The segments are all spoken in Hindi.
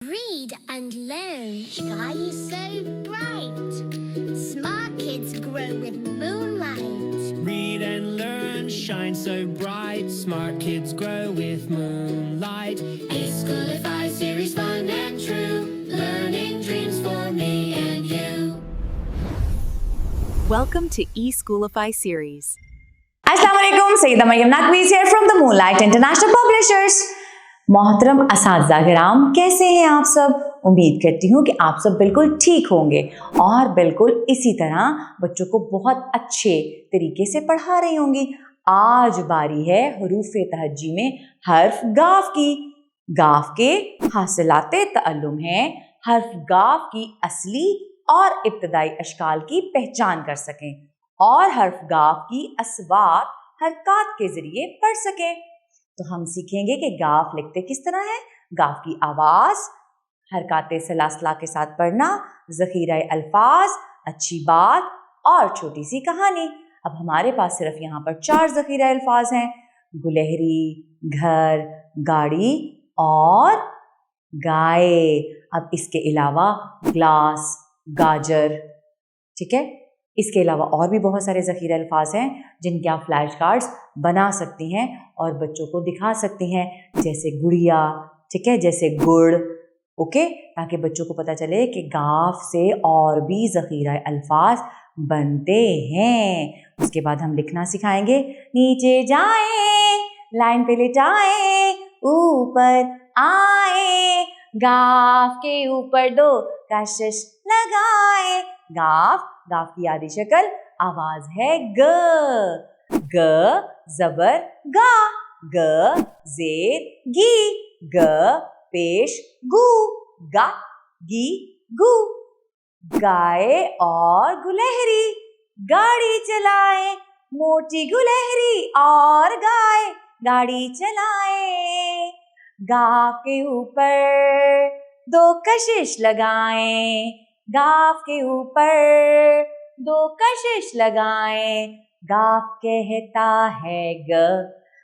Read and learn, shine so bright. Smart kids grow with moonlight. Read and learn, shine so bright. Smart kids grow with moonlight. E-Schoolify series, fun and true. Learning dreams for me and you. Welcome to E-Schoolify series. Assalamualaikum, Sayyida Maryam Naqvi is here from the Moonlight International Publishers. मोहतरम असातिज़ा किराम, कैसे हैं आप सब? उम्मीद करती हूँ कि आप सब बिल्कुल ठीक होंगे और बिल्कुल इसी तरह बच्चों को बहुत अच्छे तरीके से पढ़ा रही होंगी। आज बारी है हुरूफ़े तहज्जी में हर्फ गाफ की। गाफ के हासिलाते तअल्लुम हैं हर्फ गाफ की असली और इब्तदाई अशकाल की पहचान कर सकें और हर्फ गाफ की अस्वात हरकत के ज़रिए पढ़ सकें। तो हम सीखेंगे कि गाफ लिखते किस तरह है, गाफ की आवाज़, हरकत सलासला के साथ पढ़ना, ज़ख़ीरा अल्फाज, अच्छी बात और छोटी सी कहानी। अब हमारे पास सिर्फ यहाँ पर 4 ज़ख़ीरा अल्फाज हैं, गुलहरी, घर, गाड़ी और गाय। अब इसके अलावा ग्लास, गाजर, ठीक है। इसके अलावा और भी बहुत सारे ज़ख़ीरा अल्फाज हैं जिनके आप फ्लैश कार्ड्स बना सकती हैं और बच्चों को दिखा सकती हैं, जैसे गुड़िया, ठीक है, जैसे गुड़, ओके, ताकि बच्चों को पता चले कि गाफ से और भी ज़ख़ीरा अल्फाज बनते हैं। उसके बाद हम लिखना सिखाएंगे। नीचे जाएं, लाइन पे लेटाएं, ऊपर आए, गाफ के ऊपर 2 कशिश लगाएं। गाफ, गाफ की आदि शक्ल आवाज है ग। ग जबर गा, ग जेर गी, ग पेश गु, गा गी गु। गाय और गुलहरी गाड़ी चलाए, मोटी गुलहरी और गाय गाड़ी चलाए। गाफ के ऊपर 2 कशिश लगाएं, गाफ के ऊपर 2 कशिश लगाएं। गाफ कहता है ग,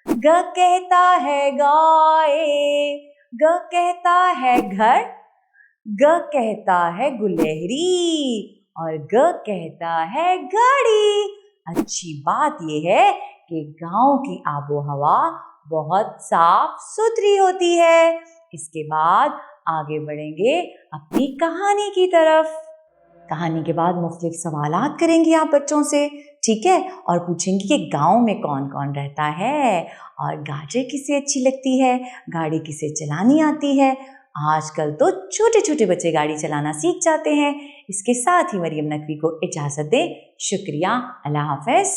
ग कहता है गाय, ग कहता है घर, ग कहता है गुलहरी और ग कहता है गाड़ी। अच्छी बात यह है कि गांव की आबो हवा बहुत साफ सुथरी होती है। इसके बाद आगे बढ़ेंगे अपनी कहानी की तरफ। कहानी के बाद मुख्तलिफ सवालात करेंगी आप बच्चों से, ठीक है, और पूछेंगी कि गांव में कौन कौन रहता है और गाजर किसे अच्छी लगती है, गाड़ी किसे चलानी आती है। आजकल तो छोटे छोटे बच्चे गाड़ी चलाना सीख जाते हैं। इसके साथ ही मरियम नकवी को इजाज़त दें। शुक्रिया, अल्लाह हाफ़िज़।